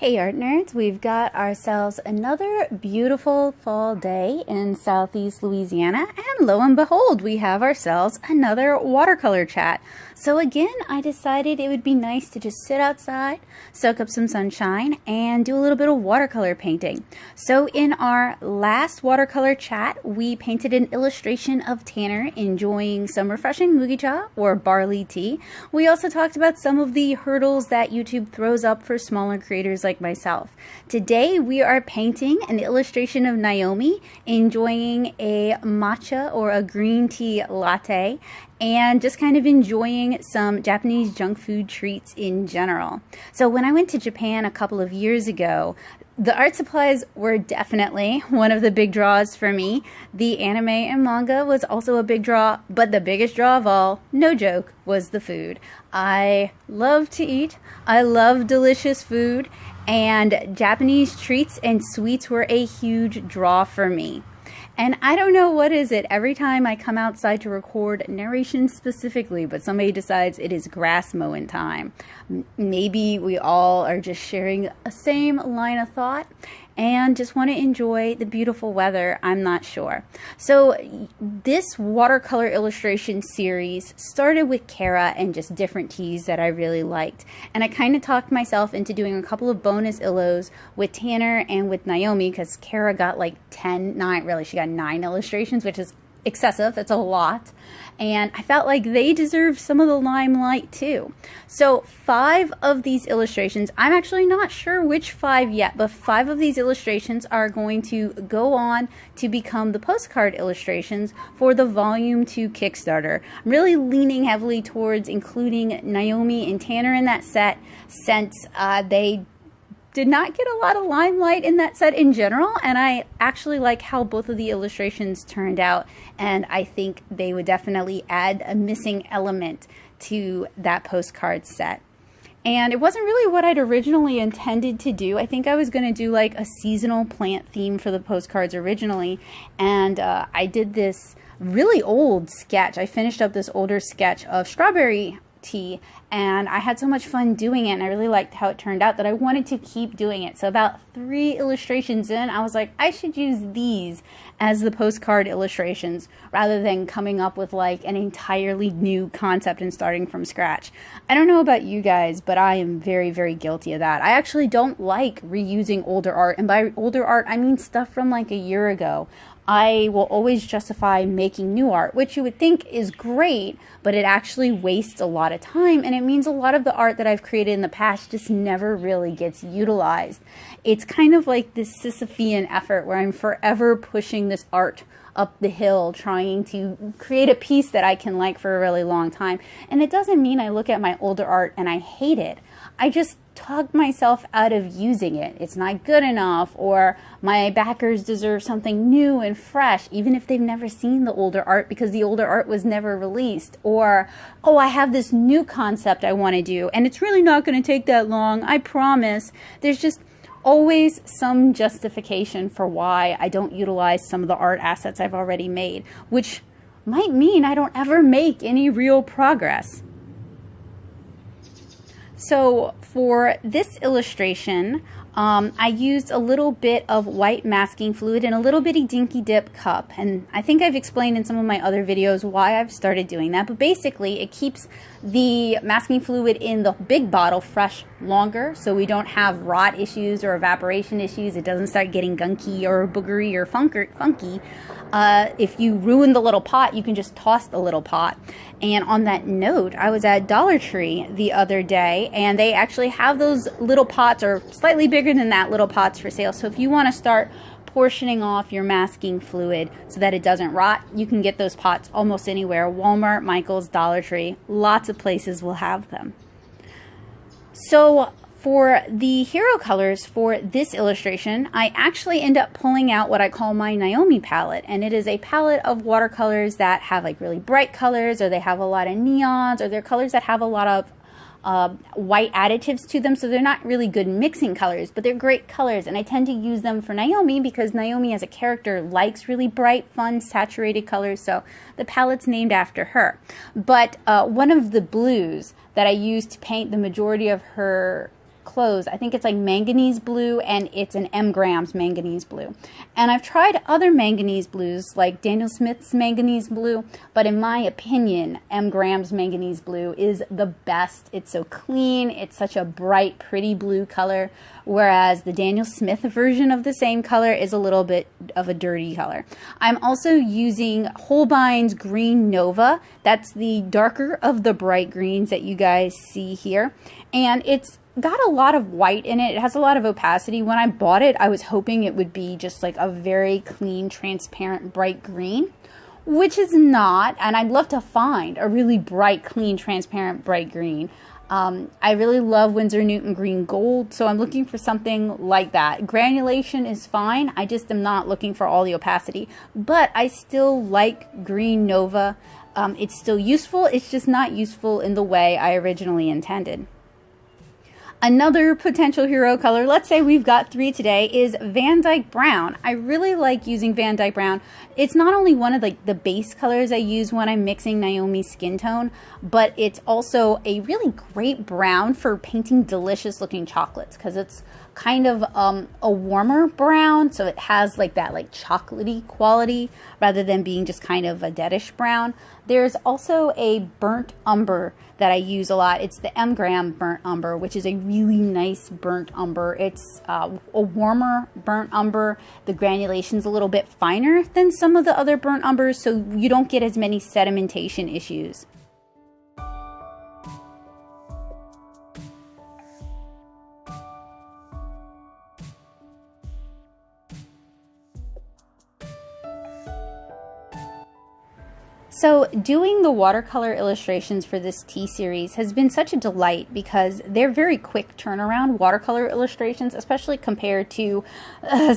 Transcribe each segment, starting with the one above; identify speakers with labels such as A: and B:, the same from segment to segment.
A: Hey art nerds, we've got ourselves another beautiful fall day in southeast Louisiana, and lo and behold, we have ourselves another watercolor chat. So again, I decided it would be nice to just sit outside, soak up some sunshine, and do a little bit of watercolor painting. So in our last watercolor chat, we painted an illustration of Tanner enjoying some refreshing mugicha or barley tea. We also talked about some of the hurdles that YouTube throws up for smaller creators like myself. Today we are painting an illustration of Naomi enjoying a matcha or a green tea latte and just kind of enjoying some Japanese junk food treats in general. So when I went to Japan a couple of years ago, the art supplies were definitely one of the big draws for me. The anime and manga was also a big draw, but the biggest draw of all, no joke, was the food. I love to eat. I love delicious food, and Japanese treats and sweets were a huge draw for me. And I don't know what is it, every time I come outside to record narration specifically, but somebody decides it is grass mowing time. Maybe we all are just sharing a same line of thought and just want to enjoy the beautiful weather. I'm not sure. So this watercolor illustration series started with Kara and just different teas that I really liked. And I kind of talked myself into doing a couple of bonus illos with Tanner and with Naomi, because Kara got like 9 illustrations, which is excessive. It's a lot. And I felt like they deserve some of the limelight too. So 5 of these illustrations, I'm actually not sure which 5 yet, but 5 of these illustrations are going to go on to become the postcard illustrations for the Volume 2 Kickstarter. I'm really leaning heavily towards including Naomi and Tanner in that set, since they did not get a lot of limelight in that set in general, and I actually like how both of the illustrations turned out, and I think they would definitely add a missing element to that postcard set. And it wasn't really what I'd originally intended to do. I think I was going to do like a seasonal plant theme for the postcards originally, and I did this really old sketch. I finished up this older sketch of strawberry tea, and I had so much fun doing it, and I really liked how it turned out that I wanted to keep doing it. So about 3 illustrations in, I was like, I should use these as the postcard illustrations rather than coming up with like an entirely new concept and starting from scratch. I don't know about you guys, but I am very, very guilty of that. I actually don't like reusing older art, and by older art I mean stuff from like a year ago. I will always justify making new art, which you would think is great, but it actually wastes a lot of time, and it means a lot of the art that I've created in the past just never really gets utilized. It's kind of like this Sisyphean effort where I'm forever pushing this art up the hill, trying to create a piece that I can like for a really long time. And it doesn't mean I look at my older art and I hate it. I just talk myself out of using it. It's not good enough, or my backers deserve something new and fresh, even if they've never seen the older art because the older art was never released. Or, oh, I have this new concept I want to do, and it's really not going to take that long, I promise. There's just always some justification for why I don't utilize some of the art assets I've already made, which might mean I don't ever make any real progress. So for this illustration, I used a little bit of white masking fluid in a little bitty dinky dip cup, and I think I've explained in some of my other videos why I've started doing that, but basically it keeps the masking fluid in the big bottle fresh longer, so we don't have rot issues or evaporation issues. It doesn't start getting gunky or boogery or funky. If you ruin the little pot, you can just toss the little pot. And on that note, I was at Dollar Tree the other day, and they actually have those little pots, or slightly bigger than that, little pots for sale. So if you want to start portioning off your masking fluid so that it doesn't rot, you can get those pots almost anywhere. Walmart, Michael's, Dollar Tree, lots of places will have them. So for the hero colors for this illustration, I actually end up pulling out what I call my Naomi palette, and it is a palette of watercolors that have like really bright colors, or they have a lot of neons, or they're colors that have a lot of white additives to them, so they're not really good mixing colors, but they're great colors, and I tend to use them for Naomi because Naomi as a character likes really bright, fun, saturated colors, so the palette's named after her. But one of the blues that I used to paint the majority of her clothes. I think it's like manganese blue, and it's an M. Graham's manganese blue. And I've tried other manganese blues like Daniel Smith's manganese blue, but in my opinion, M. Graham's manganese blue is the best. It's so clean. It's such a bright, pretty blue color, whereas the Daniel Smith version of the same color is a little bit of a dirty color. I'm also using Holbein's Green Nova. That's the darker of the bright greens that you guys see here. And it's got a lot of white in it. It has a lot of opacity. When I bought it, I was hoping it would be just like a very clean, transparent, bright green, which is not. And I'd love to find a really bright, clean, transparent, bright green. I really love Winsor Newton Green Gold, so I'm looking for something like that. Granulation is fine. I just am not looking for all the opacity, but I still like Green Nova. It's still useful. It's just not useful in the way I originally intended. Another potential hero color, let's say we've got 3 today, is Van Dyke Brown. I really like using Van Dyke Brown. It's not only one of the base colors I use when I'm mixing Naomi's skin tone, but it's also a really great brown for painting delicious looking chocolates, because it's kind of a warmer brown, so it has like that chocolatey quality rather than being just kind of a deadish brown. There's also a burnt umber that I use a lot. It's the M. Graham burnt umber, which is a really nice burnt umber. It's a warmer burnt umber. The granulation's a little bit finer than some of the other burnt umbers, so you don't get as many sedimentation issues. So doing the watercolor illustrations for this tea series has been such a delight because they're very quick turnaround watercolor illustrations, especially compared to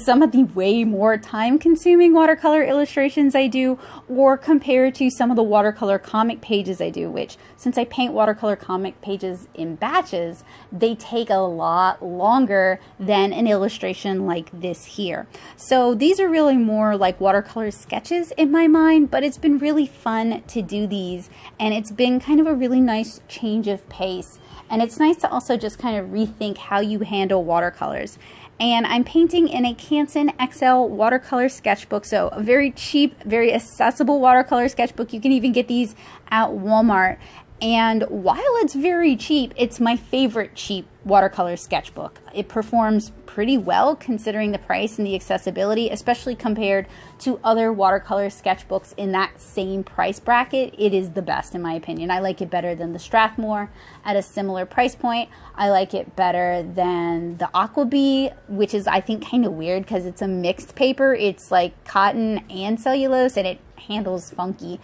A: some of the way more time-consuming watercolor illustrations I do, or compared to some of the watercolor comic pages I do, which, since I paint watercolor comic pages in batches, they take a lot longer than an illustration like this here. So these are really more like watercolor sketches in my mind, but it's been really fun to do these, and it's been kind of a really nice change of pace, and it's nice to also just kind of rethink how you handle watercolors. And I'm painting in a Canson XL watercolor sketchbook, so a very cheap, very accessible watercolor sketchbook. You can even get these at Walmart. And while it's very cheap, it's my favorite cheap watercolor sketchbook. It performs pretty well considering the price and the accessibility, especially compared to other watercolor sketchbooks in that same price bracket. It is the best in my opinion. I like it better than the Strathmore at a similar price point. I like it better than the Aquabee, which is, I think, kind of weird because it's a mixed paper. It's like cotton and cellulose, and it handles funky.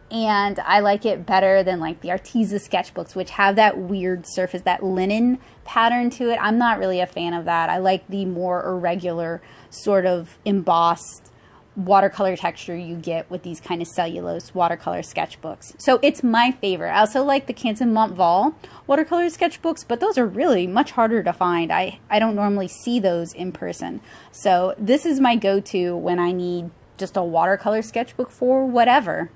A: And I like it better than like the Arteza sketchbooks, which have that weird surface, that linen pattern to it. I'm not really a fan of that. I like the more irregular sort of embossed watercolor texture you get with these kind of cellulose watercolor sketchbooks. So it's my favorite. I also like the Canson Montval watercolor sketchbooks, but those are really much harder to find. I don't normally see those in person. So this is my go-to when I need just a watercolor sketchbook for whatever.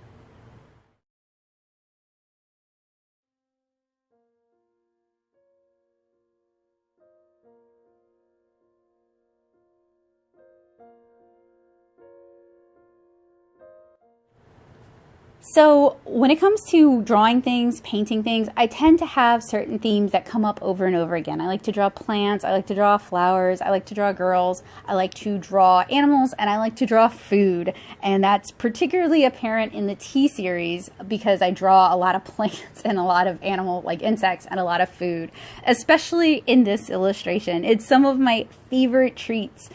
A: So when it comes to drawing things, painting things, I tend to have certain themes that come up over and over again. I like to draw plants, I like to draw flowers, I like to draw girls, I like to draw animals, and I like to draw food. And that's particularly apparent in the tea series because I draw a lot of plants and a lot of animal, like insects, and a lot of food, especially in this illustration. It's some of my favorite treats.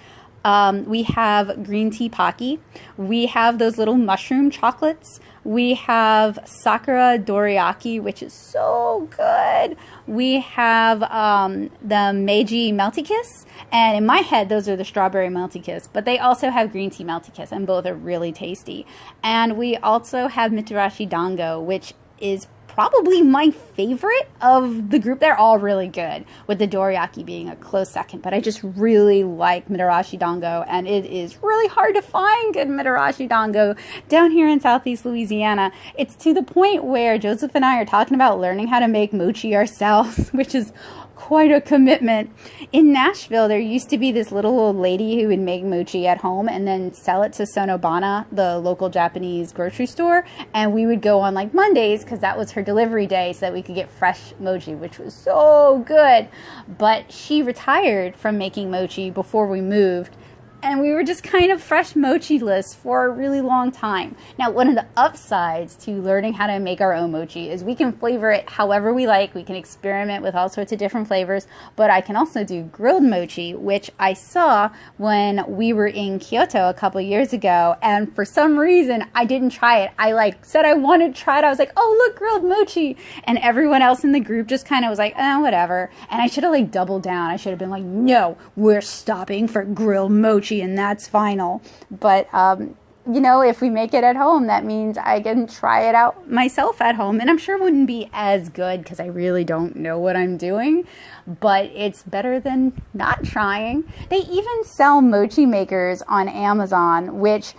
A: We have green tea Pocky. We have those little mushroom chocolates. We have Sakura Dorayaki, which is so good. We have the Meiji Melty Kiss. And in my head, those are the strawberry Melty Kiss. But they also have green tea Melty Kiss, and both are really tasty. And we also have Mitarashi Dango, which is probably my favorite of the group. They're all really good, with the Dorayaki being a close second, but I just really like Mitarashi Dango, and it is really hard to find good Mitarashi Dango down here in Southeast Louisiana. It's to the point where Joseph and I are talking about learning how to make mochi ourselves, which is quite a commitment. In Nashville, there used to be this little old lady who would make mochi at home and then sell it to Sonobana, the local Japanese grocery store. And we would go on like Mondays because that was her delivery day so that we could get fresh mochi, which was so good. But she retired from making mochi before we moved. And we were just kind of fresh mochi-less for a really long time. Now, one of the upsides to learning how to make our own mochi is we can flavor it however we like. We can experiment with all sorts of different flavors. But I can also do grilled mochi, which I saw when we were in Kyoto a couple years ago. And for some reason, I didn't try it. I said I wanted to try it. I was like, oh, look, grilled mochi. And everyone else in the group just kind of was like, oh, whatever. And I should have doubled down. I should have been like, no, we're stopping for grilled mochi. And that's final. But, you know, if we make it at home, that means I can try it out myself at home. And I'm sure it wouldn't be as good because I really don't know what I'm doing. But it's better than not trying. They even sell mochi makers on Amazon, which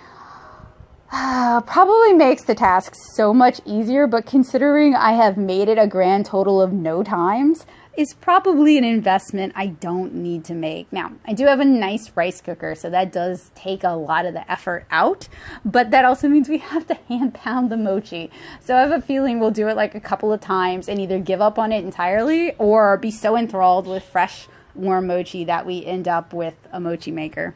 A: probably makes the task so much easier. But considering I have made it a grand total of no times, is probably an investment I don't need to make. Now, I do have a nice rice cooker, so that does take a lot of the effort out, but that also means we have to hand pound the mochi. So I have a feeling we'll do it a couple of times and either give up on it entirely or be so enthralled with fresh, warm mochi that we end up with a mochi maker.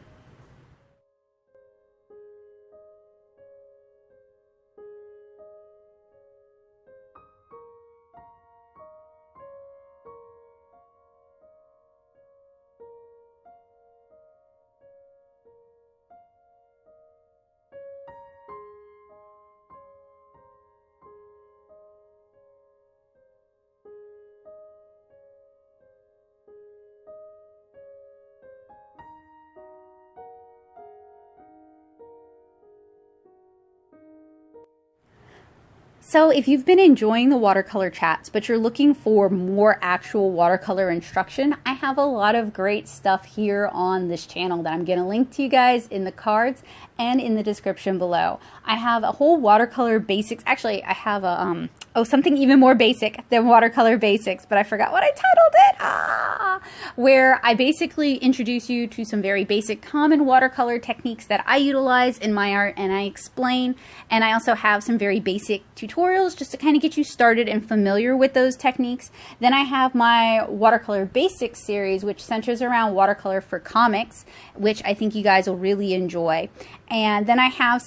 A: So if you've been enjoying the watercolor chats, but you're looking for more actual watercolor instruction, I have a lot of great stuff here on this channel that I'm going to link to you guys in the cards and in the description below. I have a whole watercolor basics. Actually, I have a, something even more basic than watercolor basics, but I forgot what I titled it. Where I basically introduce you to some very basic common watercolor techniques that I utilize in my art and I explain. And I also have some very basic tutorials just to kind of get you started and familiar with those techniques. Then I have my Watercolor Basics series, which centers around watercolor for comics, which I think you guys will really enjoy. And then I have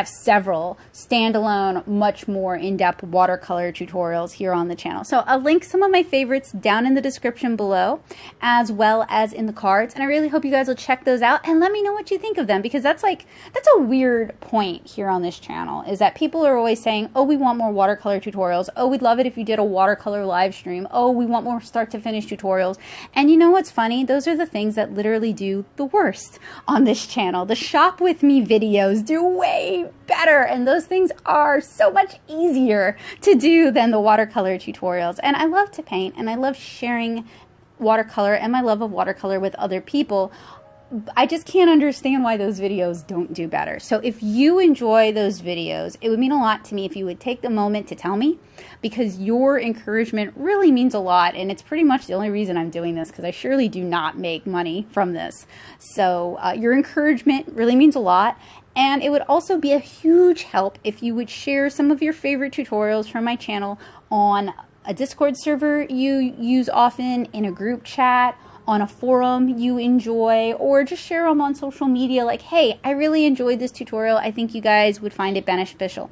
A: several standalone, much more in-depth watercolor tutorials here on the channel. So I'll link some of my favorites down in the description below, as well as in the cards. And I really hope you guys will check those out and let me know what you think of them, because that's a weird point here on this channel, is that people are always saying, oh, we want more watercolor tutorials. Oh, we'd love it if you did a watercolor live stream. Oh, we want more start to finish tutorials. And you know what's funny? Those are the things that literally do the worst on this channel. The shop with me videos do way better, and those things are so much easier to do than the watercolor tutorials. And I love to paint, and I love sharing watercolor and my love of watercolor with other people. I just can't understand why those videos don't do better. So if you enjoy those videos, it would mean a lot to me if you would take the moment to tell me, because your encouragement really means a lot, and it's pretty much the only reason I'm doing this, because I surely do not make money from this. So your encouragement really means a lot. And it would also be a huge help if you would share some of your favorite tutorials from my channel on a Discord server you use often, in a group chat, on a forum you enjoy, or just share them on social media like, hey, I really enjoyed this tutorial. I think you guys would find it beneficial.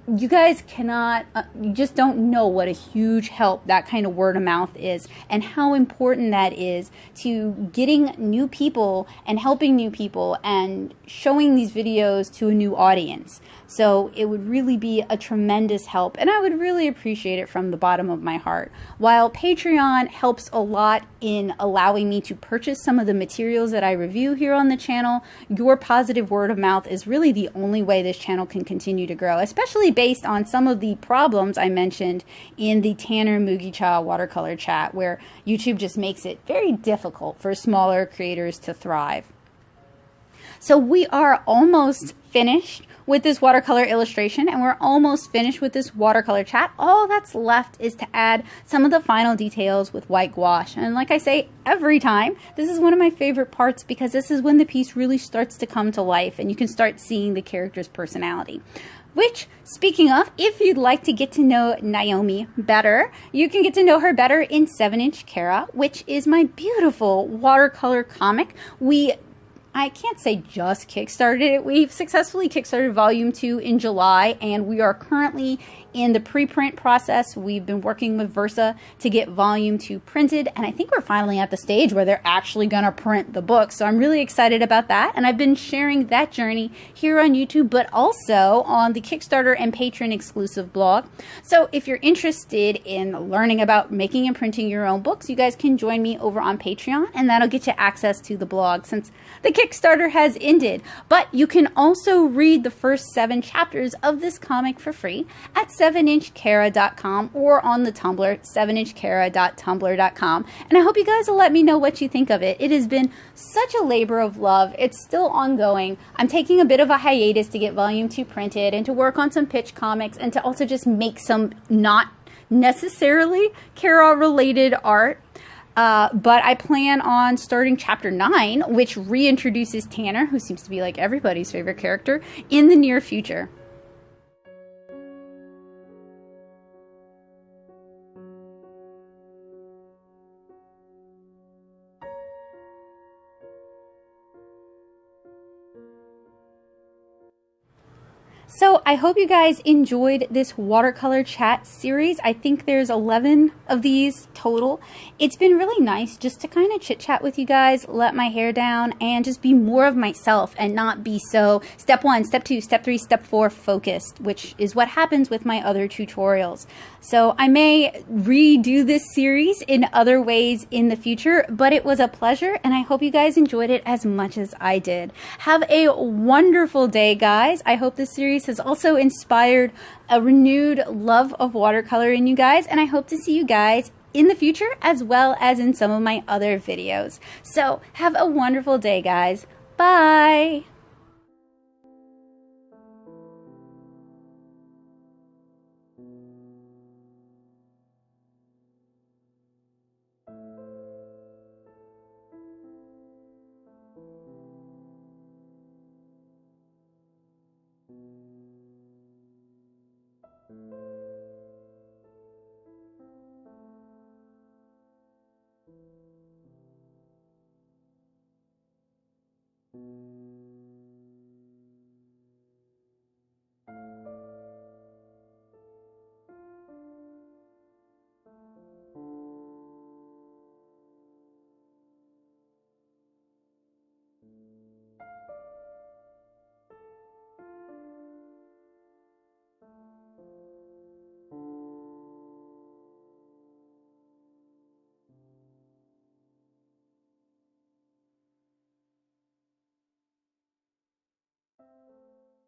A: You guys cannot, you just don't know what a huge help that kind of word of mouth is, and how important that is to getting new people and helping new people and showing these videos to a new audience. So it would really be a tremendous help, and I would really appreciate it from the bottom of my heart. While Patreon helps a lot in allowing me to purchase some of the materials that I review here on the channel, your positive word of mouth is really the only way this channel can continue to grow, especially based on some of the problems I mentioned in the Tanner Mugicha watercolor chat, where YouTube just makes it very difficult for smaller creators to thrive. So we are almost finished with this watercolor illustration, and we're almost finished with this watercolor chat. All that's left is to add some of the final details with white gouache. And like I say every time, this is one of my favorite parts because this is when the piece really starts to come to life and you can start seeing the character's personality. Which, speaking of, if you'd like to get to know Naomi better, you can get to know her better in 7-inch Kara, which is my beautiful watercolor comic. I can't say just kickstarted it. We've successfully kickstarted volume 2 in July, and we are currently in the preprint process. We've been working with Versa to get volume 2 printed, and I think we're finally at the stage where they're actually gonna print the book. So I'm really excited about that, and I've been sharing that journey here on YouTube, but also on the Kickstarter and Patreon exclusive blog. So if you're interested in learning about making and printing your own books, you guys can join me over on Patreon, and that'll get you access to the blog since the Kickstarter has ended. But you can also read the first 7 chapters of this comic for free at 7inchkara.com or on the Tumblr, 7inchkara.tumblr.com. And I hope you guys will let me know what you think of it. It has been such a labor of love. It's still ongoing. I'm taking a bit of a hiatus to get volume 2 printed and to work on some pitch comics and to also just make some not necessarily Kara related art. But I plan on starting chapter 9, which reintroduces Tanner, who seems to be like everybody's favorite character, in the near future. So I hope you guys enjoyed this watercolor chat series. I think there's 11 of these total. It's been really nice just to kind of chit chat with you guys, let my hair down, and just be more of myself and not be so step 1, step 2, step 3, step 4 focused, which is what happens with my other tutorials. So I may redo this series in other ways in the future, but it was a pleasure and I hope you guys enjoyed it as much as I did. Have a wonderful day, guys. I hope this series has also inspired a renewed love of watercolor in you guys, and I hope to see you guys in the future as well as in some of my other videos. So have a wonderful day, guys. Bye!